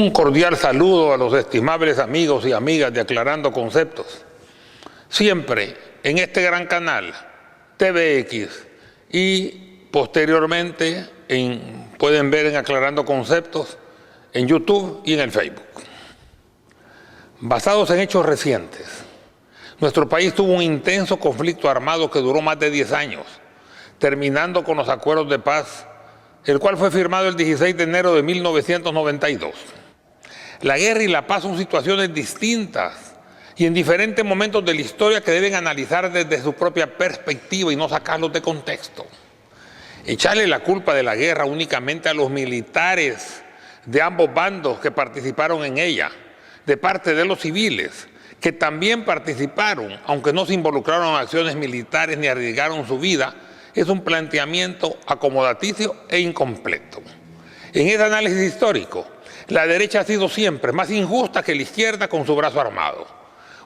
Un cordial saludo a los estimables amigos y amigas de Aclarando Conceptos. Siempre en este gran canal, TVX, y posteriormente pueden ver en Aclarando Conceptos en YouTube y en el Facebook. Basados en hechos recientes, nuestro país tuvo un intenso conflicto armado que duró más de 10 años, terminando con los acuerdos de paz, el cual fue firmado el 16 de enero de 1992. La guerra y la paz son situaciones distintas y en diferentes momentos de la historia que deben analizar desde su propia perspectiva y no sacarlos de contexto. Echarle la culpa de la guerra únicamente a los militares de ambos bandos que participaron en ella, de parte de los civiles, que también participaron, aunque no se involucraron en acciones militares ni arriesgaron su vida, es un planteamiento acomodaticio e incompleto. En ese análisis histórico, la derecha ha sido siempre más injusta que la izquierda con su brazo armado.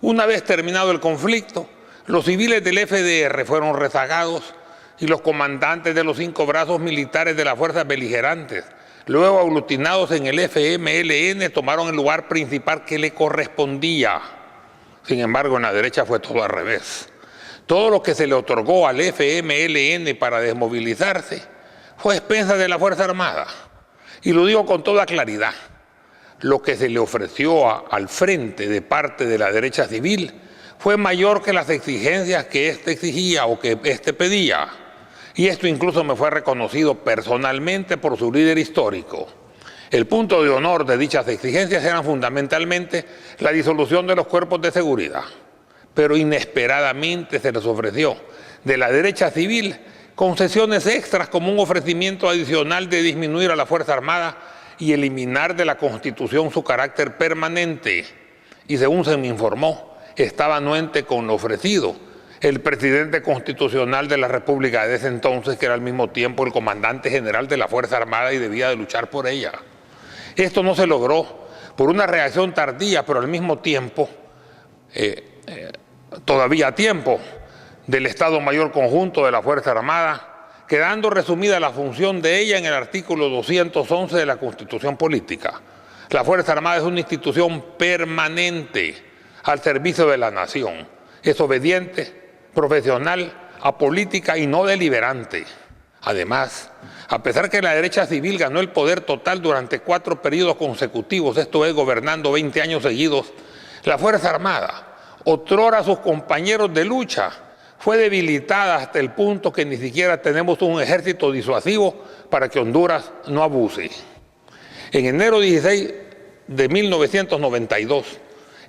Una vez terminado el conflicto, los civiles del FDR fueron rezagados y los comandantes de los 5 brazos militares de las fuerzas beligerantes, luego aglutinados en el FMLN, tomaron el lugar principal que le correspondía. Sin embargo, en la derecha fue todo al revés. Todo lo que se le otorgó al FMLN para desmovilizarse fue a expensas de la Fuerza Armada. Y lo digo con toda claridad. Lo que se le ofreció al frente de parte de la derecha civil fue mayor que las exigencias que éste exigía o que éste pedía. Y esto incluso me fue reconocido personalmente por su líder histórico. El punto de honor de dichas exigencias eran fundamentalmente la disolución de los cuerpos de seguridad. Pero inesperadamente se les ofreció de la derecha civil concesiones extras como un ofrecimiento adicional de disminuir a la Fuerza Armada y eliminar de la Constitución su carácter permanente. Y según se me informó, estaba anuente con lo ofrecido el presidente constitucional de la República de ese entonces, que era al mismo tiempo el comandante general de la Fuerza Armada y debía de luchar por ella. Esto no se logró por una reacción tardía, pero al mismo tiempo, todavía a tiempo, del Estado Mayor Conjunto de la Fuerza Armada, quedando resumida la función de ella en el artículo 211 de la Constitución Política. La Fuerza Armada es una institución permanente al servicio de la nación. Es obediente, profesional, apolítica y no deliberante. Además, a pesar que la derecha civil ganó el poder total durante 4 periodos consecutivos, esto es, gobernando 20 años seguidos, la Fuerza Armada, otrora sus compañeros de lucha, fue debilitada hasta el punto que ni siquiera tenemos un ejército disuasivo para que Honduras no abuse. En enero 16 de 1992,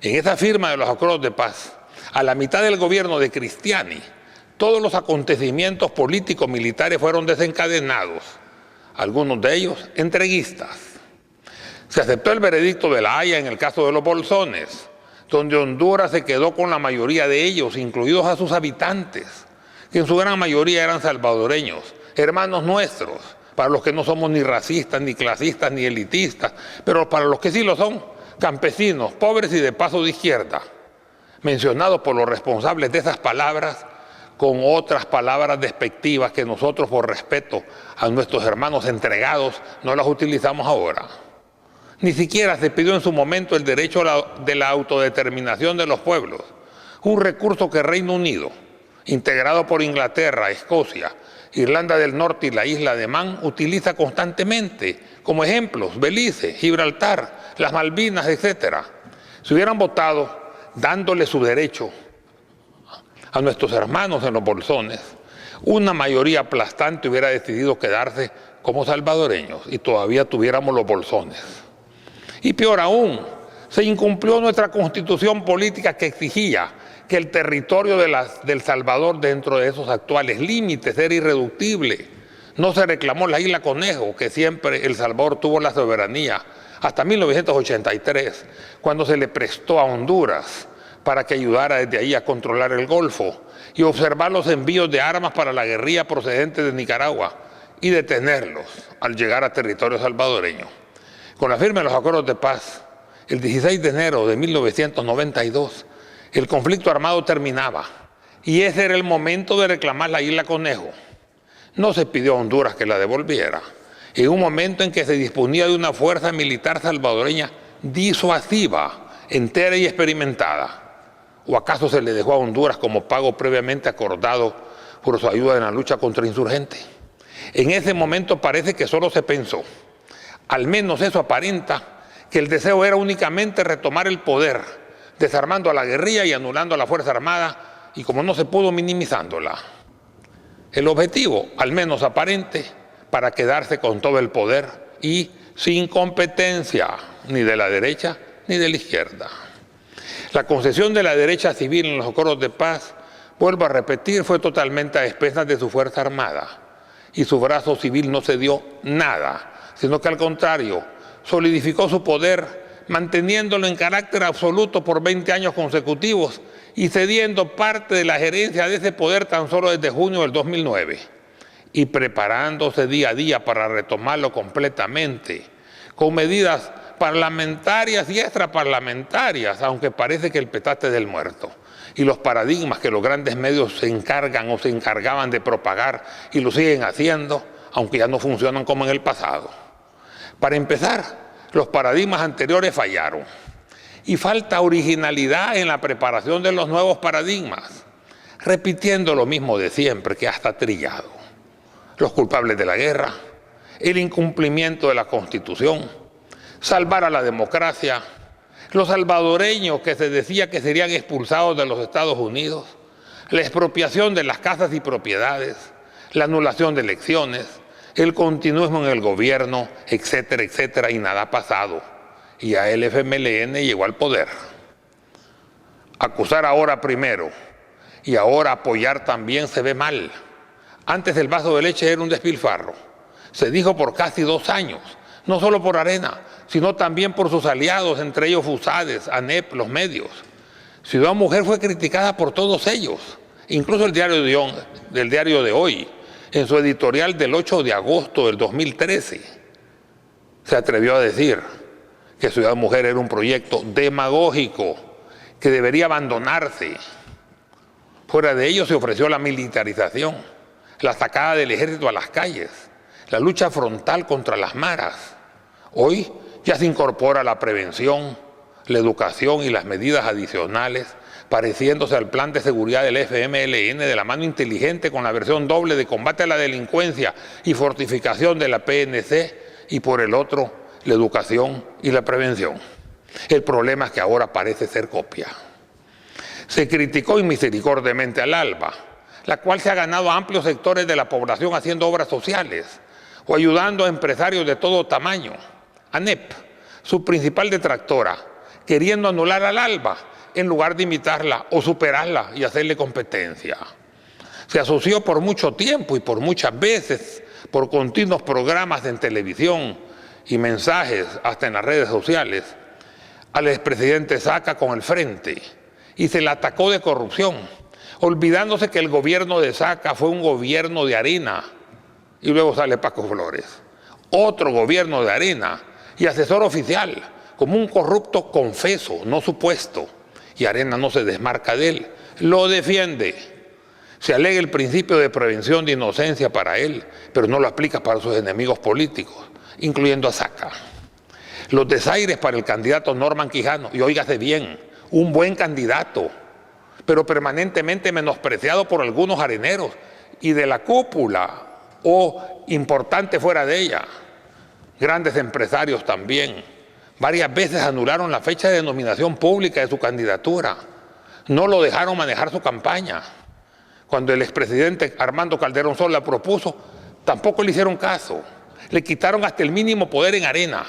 en esa firma de los acuerdos de paz, a la mitad del gobierno de Cristiani, todos los acontecimientos políticos militares fueron desencadenados, algunos de ellos entreguistas. Se aceptó el veredicto de La Haya en el caso de los bolsones, donde Honduras se quedó con la mayoría de ellos, incluidos a sus habitantes, que en su gran mayoría eran salvadoreños, hermanos nuestros, para los que no somos ni racistas, ni clasistas, ni elitistas, pero para los que sí lo son, campesinos, pobres y de paso de izquierda, mencionados por los responsables de esas palabras con otras palabras despectivas que nosotros, por respeto a nuestros hermanos entregados, no las utilizamos ahora. Ni siquiera se pidió en su momento el derecho de la autodeterminación de los pueblos, un recurso que Reino Unido, integrado por Inglaterra, Escocia, Irlanda del Norte y la isla de Man, utiliza constantemente como ejemplos: Belice, Gibraltar, las Malvinas, etc. Si hubieran votado dándole su derecho a nuestros hermanos en los bolsones, una mayoría aplastante hubiera decidido quedarse como salvadoreños y todavía tuviéramos los bolsones. Y peor aún, se incumplió nuestra constitución política que exigía que el territorio del Salvador, dentro de esos actuales límites, era irreductible. No se reclamó la isla Conejo, que siempre El Salvador tuvo la soberanía, hasta 1983, cuando se le prestó a Honduras para que ayudara desde ahí a controlar el Golfo y observar los envíos de armas para la guerrilla procedente de Nicaragua y detenerlos al llegar a territorio salvadoreño. Con la firma de los acuerdos de paz, el 16 de enero de 1992, el conflicto armado terminaba y ese era el momento de reclamar la isla Conejo. No se pidió a Honduras que la devolviera. En un momento en que se disponía de una fuerza militar salvadoreña disuasiva, entera y experimentada. ¿O acaso se le dejó a Honduras como pago previamente acordado por su ayuda en la lucha contra insurgentes? En ese momento parece que solo se pensó, al menos eso aparenta, que el deseo era únicamente retomar el poder, desarmando a la guerrilla y anulando a la Fuerza Armada, y como no se pudo, minimizándola. El objetivo, al menos aparente, para quedarse con todo el poder y sin competencia, ni de la derecha ni de la izquierda. La concesión de la derecha civil en los acuerdos de paz, vuelvo a repetir, fue totalmente a expensas de su Fuerza Armada, y su brazo civil no cedió nada, sino que al contrario, solidificó su poder, manteniéndolo en carácter absoluto por 20 años consecutivos y cediendo parte de la gerencia de ese poder tan solo desde junio del 2009 y preparándose día a día para retomarlo completamente con medidas parlamentarias y extraparlamentarias, aunque parece que el petate es del muerto, y los paradigmas que los grandes medios se encargan o se encargaban de propagar y lo siguen haciendo, aunque ya no funcionan como en el pasado. Para empezar, los paradigmas anteriores fallaron y falta originalidad en la preparación de los nuevos paradigmas, repitiendo lo mismo de siempre, que hasta trillado. Los culpables de la guerra, el incumplimiento de la Constitución, salvar a la democracia, los salvadoreños que se decía que serían expulsados de los Estados Unidos, la expropiación de las casas y propiedades, la anulación de elecciones, el continuismo en el gobierno, etcétera, etcétera, y nada ha pasado. Y a el FMLN llegó al poder. Acusar ahora primero y ahora apoyar también se ve mal. Antes el vaso de leche era un despilfarro. Se dijo por casi 2 años, no solo por Arena, sino también por sus aliados, entre ellos FUSADES, ANEP, los medios. Ciudad Mujer fue criticada por todos ellos, incluso el diario de hoy, en su editorial del 8 de agosto del 2013, se atrevió a decir que Ciudad Mujer era un proyecto demagógico que debería abandonarse. Fuera de ello se ofreció la militarización, la sacada del ejército a las calles, la lucha frontal contra las maras. Hoy ya se incorpora la prevención, la educación y las medidas adicionales, pareciéndose al plan de seguridad del FMLN de la mano inteligente con la versión doble de combate a la delincuencia y fortificación de la PNC, y por el otro, la educación y la prevención. El problema es que ahora parece ser copia. Se criticó inmisericordiamente al ALBA, la cual se ha ganado a amplios sectores de la población haciendo obras sociales o ayudando a empresarios de todo tamaño. ANEP, su principal detractora, queriendo anular al ALBA en lugar de imitarla o superarla y hacerle competencia. Se asoció por mucho tiempo y por muchas veces, por continuos programas en televisión y mensajes hasta en las redes sociales, al expresidente Saca con el Frente y se le atacó de corrupción, olvidándose que el gobierno de Saca fue un gobierno de Arena, y luego sale Paco Flores, otro gobierno de Arena y asesor oficial, como un corrupto confeso, no supuesto, y Arena no se desmarca de él, lo defiende. Se alega el principio de prevención de inocencia para él, pero no lo aplica para sus enemigos políticos, incluyendo a Saca. Los desaires para el candidato Norman Quijano, y óigase bien, un buen candidato, pero permanentemente menospreciado por algunos areneros y de la cúpula o importante fuera de ella. Grandes empresarios también. Varias veces anularon la fecha de nominación pública de su candidatura. No lo dejaron manejar su campaña. Cuando el expresidente Armando Calderón Sol la propuso, tampoco le hicieron caso. Le quitaron hasta el mínimo poder en Arena.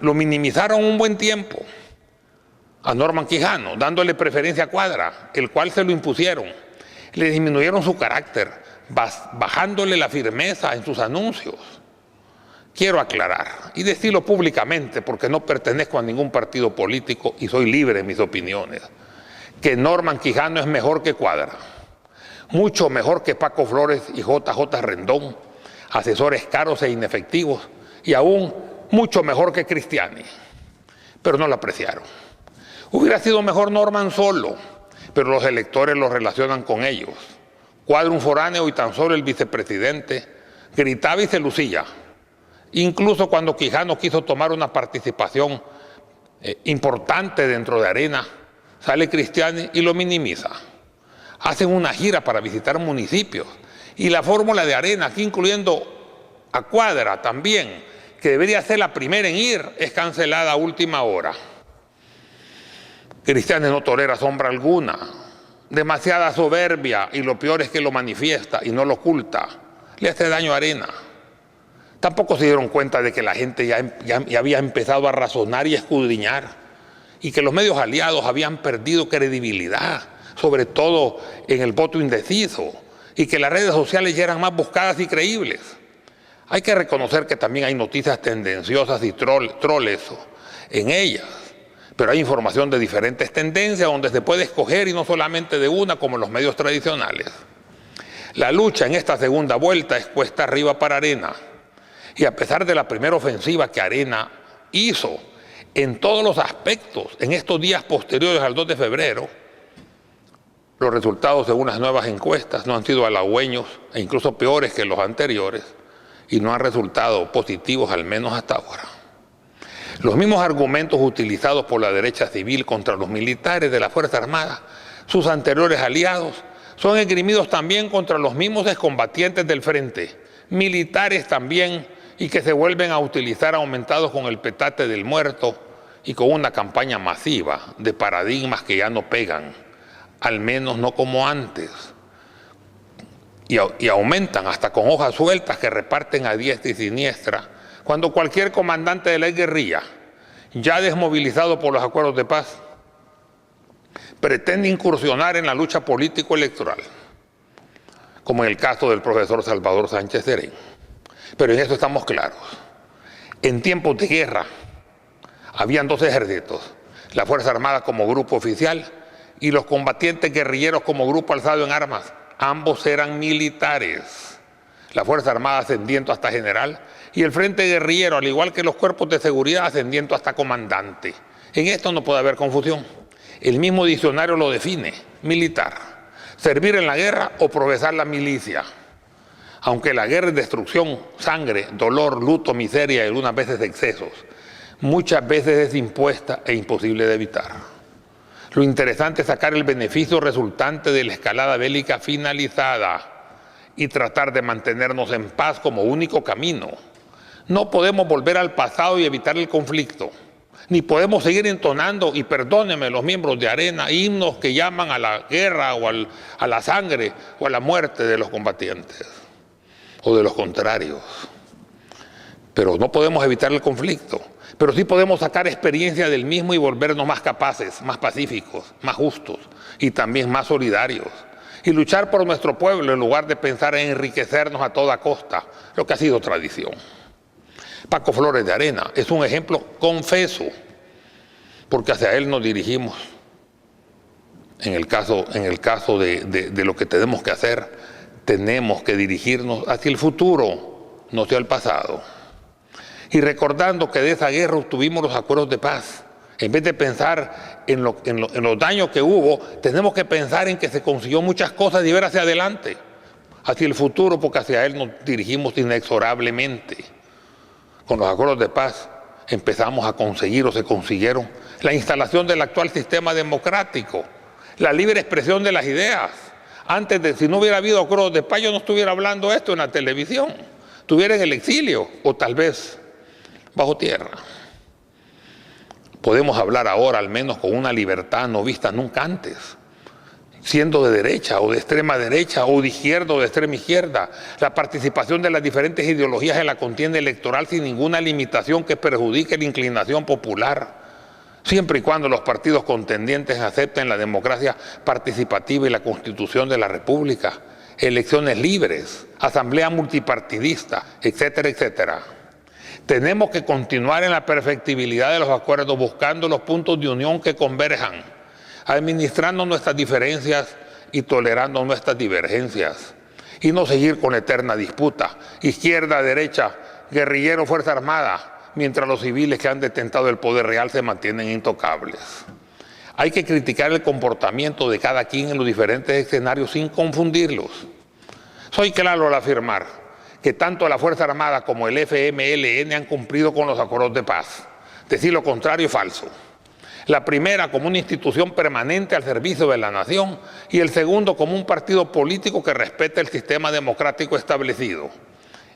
Lo minimizaron un buen tiempo a Norman Quijano, dándole preferencia a Cuadra, el cual se lo impusieron. Le disminuyeron su carácter, bajándole la firmeza en sus anuncios. Quiero aclarar y decirlo públicamente, porque no pertenezco a ningún partido político y soy libre en mis opiniones, que Norman Quijano es mejor que Cuadra, mucho mejor que Paco Flores y JJ Rendón, asesores caros e inefectivos, y aún mucho mejor que Cristiani, pero no lo apreciaron. Hubiera sido mejor Norman solo, pero los electores lo relacionan con ellos. Cuadra un foráneo y tan solo el vicepresidente gritaba y se lucía. Incluso cuando Quijano quiso tomar una participación importante dentro de Arena, sale Cristiani y lo minimiza. Hacen una gira para visitar municipios y la fórmula de Arena, aquí incluyendo a Cuadra también, que debería ser la primera en ir, es cancelada a última hora. Cristiani no tolera sombra alguna, demasiada soberbia, y lo peor es que lo manifiesta y no lo oculta. Le hace daño a Arena. Tampoco se dieron cuenta de que la gente ya había empezado a razonar y a escudriñar, y que los medios aliados habían perdido credibilidad, sobre todo en el voto indeciso, y que las redes sociales ya eran más buscadas y creíbles. Hay que reconocer que también hay noticias tendenciosas y troles en ellas, pero hay información de diferentes tendencias donde se puede escoger y no solamente de una como en los medios tradicionales. La lucha en esta segunda vuelta es cuesta arriba para Arena, y a pesar de la primera ofensiva que Arena hizo en todos los aspectos en estos días posteriores al 2 de febrero, los resultados de unas nuevas encuestas no han sido halagüeños e incluso peores que los anteriores, y no han resultado positivos, al menos hasta ahora. Los mismos argumentos utilizados por la derecha civil contra los militares de la Fuerza Armada, sus anteriores aliados, son esgrimidos también contra los mismos excombatientes del frente, militares también, y que se vuelven a utilizar aumentados con el petate del muerto y con una campaña masiva de paradigmas que ya no pegan, al menos no como antes. Y aumentan hasta con hojas sueltas que reparten a diestra y siniestra, cuando cualquier comandante de la guerrilla, ya desmovilizado por los acuerdos de paz, pretende incursionar en la lucha político-electoral, como en el caso del profesor Salvador Sánchez Serén. Pero en eso estamos claros. En tiempos de guerra habían dos ejércitos, la Fuerza Armada como grupo oficial y los combatientes guerrilleros como grupo alzado en armas. Ambos eran militares, la Fuerza Armada ascendiendo hasta general y el Frente Guerrillero, al igual que los cuerpos de seguridad, ascendiendo hasta comandante. En esto no puede haber confusión. El mismo diccionario lo define: militar, servir en la guerra o profesar la milicia. Aunque la guerra es destrucción, sangre, dolor, luto, miseria y algunas veces excesos, muchas veces es impuesta e imposible de evitar. Lo interesante es sacar el beneficio resultante de la escalada bélica finalizada y tratar de mantenernos en paz como único camino. No podemos volver al pasado y evitar el conflicto, ni podemos seguir entonando, y perdónenme los miembros de Arena, himnos que llaman a la guerra o a la sangre o a la muerte de los combatientes o de los contrarios. Pero no podemos evitar el conflicto. Pero sí podemos sacar experiencia del mismo y volvernos más capaces, más pacíficos, más justos y también más solidarios. Y luchar por nuestro pueblo en lugar de pensar en enriquecernos a toda costa, lo que ha sido tradición. Paco Flores de Arena es un ejemplo confeso, porque hacia él nos dirigimos. En el caso de lo que tenemos que hacer, tenemos que dirigirnos hacia el futuro, no hacia el pasado. Y recordando que de esa guerra obtuvimos los acuerdos de paz, en vez de pensar en los daños que hubo, tenemos que pensar en que se consiguió muchas cosas y ver hacia adelante, hacia el futuro, porque hacia él nos dirigimos inexorablemente. Con los acuerdos de paz empezamos a conseguir, o se consiguieron, la instalación del actual sistema democrático, la libre expresión de las ideas. Antes si no hubiera habido acuerdos de paz, yo no estuviera hablando esto en la televisión, estuviera en el exilio o tal vez bajo tierra. Podemos hablar ahora al menos con una libertad no vista nunca antes, siendo de derecha o de extrema derecha o de izquierda o de extrema izquierda, la participación de las diferentes ideologías en la contienda electoral sin ninguna limitación que perjudique la inclinación popular, siempre y cuando los partidos contendientes acepten la democracia participativa y la Constitución de la República, elecciones libres, asamblea multipartidista, etcétera, etcétera. Tenemos que continuar en la perfectibilidad de los acuerdos, buscando los puntos de unión que converjan, administrando nuestras diferencias y tolerando nuestras divergencias, y no seguir con la eterna disputa, izquierda, derecha, guerrillero, Fuerza Armada, mientras los civiles que han detentado el poder real se mantienen intocables. Hay que criticar el comportamiento de cada quien en los diferentes escenarios sin confundirlos. Soy claro al afirmar que tanto la Fuerza Armada como el FMLN han cumplido con los acuerdos de paz. Decir lo contrario es falso. La primera como una institución permanente al servicio de la nación y el segundo como un partido político que respeta el sistema democrático establecido.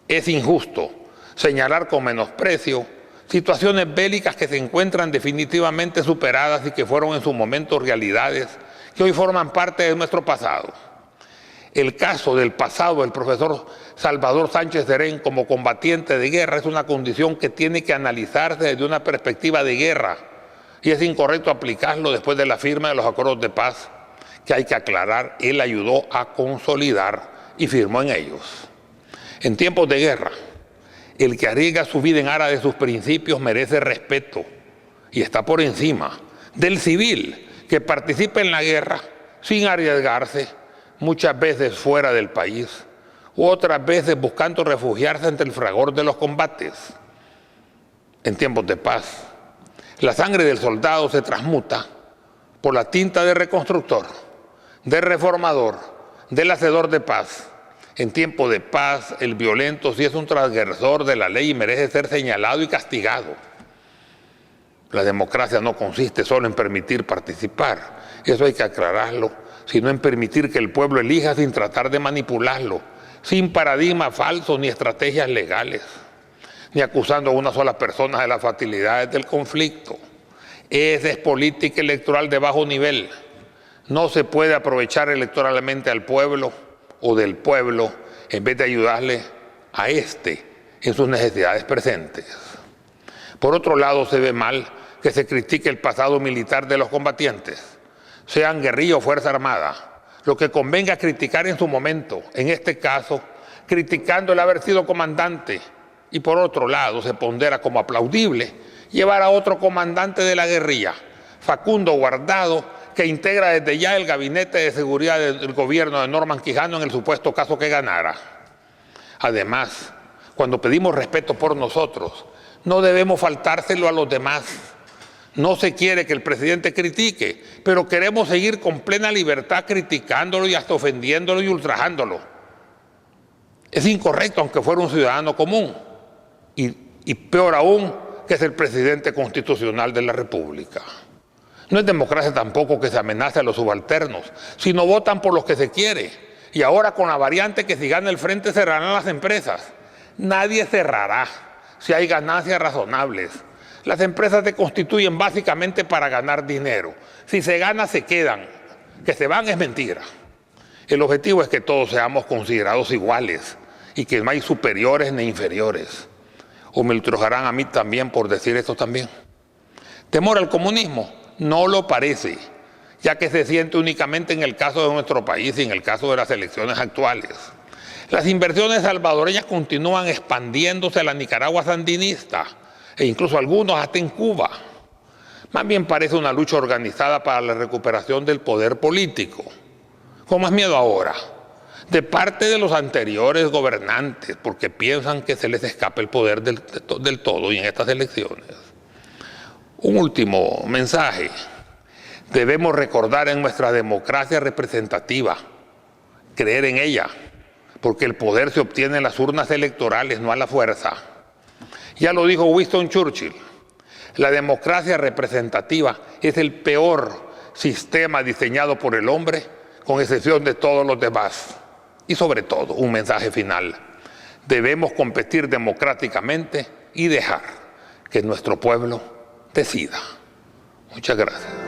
Es injusto señalar con menosprecio situaciones bélicas que se encuentran definitivamente superadas y que fueron en su momento realidades que hoy forman parte de nuestro pasado. El caso del pasado del profesor Salvador Sánchez Serén como combatiente de guerra es una condición que tiene que analizarse desde una perspectiva de guerra y es incorrecto aplicarlo después de la firma de los acuerdos de paz que hay que aclarar, él ayudó a consolidar y firmó en ellos. En tiempos de guerra, el que arriesga su vida en aras de sus principios merece respeto y está por encima del civil que participa en la guerra sin arriesgarse, muchas veces fuera del país, u otras veces buscando refugiarse entre el fragor de los combates. En tiempos de paz, la sangre del soldado se transmuta por la tinta de reconstructor, de reformador, del hacedor de paz. En tiempo de paz, el violento sí es un transgresor de la ley y merece ser señalado y castigado. La democracia no consiste solo en permitir participar, eso hay que aclararlo, sino en permitir que el pueblo elija sin tratar de manipularlo, sin paradigmas falsos ni estrategias legales, ni acusando a una sola persona de las fatalidades del conflicto. Esa es política electoral de bajo nivel. No se puede aprovechar electoralmente al pueblo o del pueblo en vez de ayudarle a éste en sus necesidades presentes. Por otro lado, se ve mal que se critique el pasado militar de los combatientes, sean guerrilla o Fuerza Armada, lo que convenga criticar en su momento, en este caso, criticando el haber sido comandante, y por otro lado se pondera como aplaudible llevar a otro comandante de la guerrilla, Facundo Guardado, que integra desde ya el gabinete de seguridad del gobierno de Norman Quijano en el supuesto caso que ganara. Además, cuando pedimos respeto por nosotros, no debemos faltárselo a los demás. No se quiere que el presidente critique, pero queremos seguir con plena libertad criticándolo y hasta ofendiéndolo y ultrajándolo. Es incorrecto aunque fuera un ciudadano común y peor aún que es el presidente constitucional de la República. No es democracia tampoco que se amenace a los subalternos, sino votan por los que se quiere. Y ahora con la variante que si gana el frente cerrarán las empresas. Nadie cerrará si hay ganancias razonables. Las empresas se constituyen básicamente para ganar dinero. Si se gana, se quedan. Que se van es mentira. El objetivo es que todos seamos considerados iguales y que no hay superiores ni inferiores. O me ultrajarán a mí también por decir esto también. ¿Temor al comunismo? No lo parece, ya que se siente únicamente en el caso de nuestro país y en el caso de las elecciones actuales. Las inversiones salvadoreñas continúan expandiéndose a la Nicaragua sandinista e incluso algunos hasta en Cuba. Más bien parece una lucha organizada para la recuperación del poder político. ¿Con más miedo ahora? De parte de los anteriores gobernantes, porque piensan que se les escapa el poder del todo y en estas elecciones. Un último mensaje. Debemos recordar en nuestra democracia representativa, creer en ella, porque el poder se obtiene en las urnas electorales, no a la fuerza. Ya lo dijo Winston Churchill, la democracia representativa es el peor sistema diseñado por el hombre, con excepción de todos los demás. Y sobre todo, un mensaje final. Debemos competir democráticamente y dejar que nuestro pueblo decida. Muchas gracias.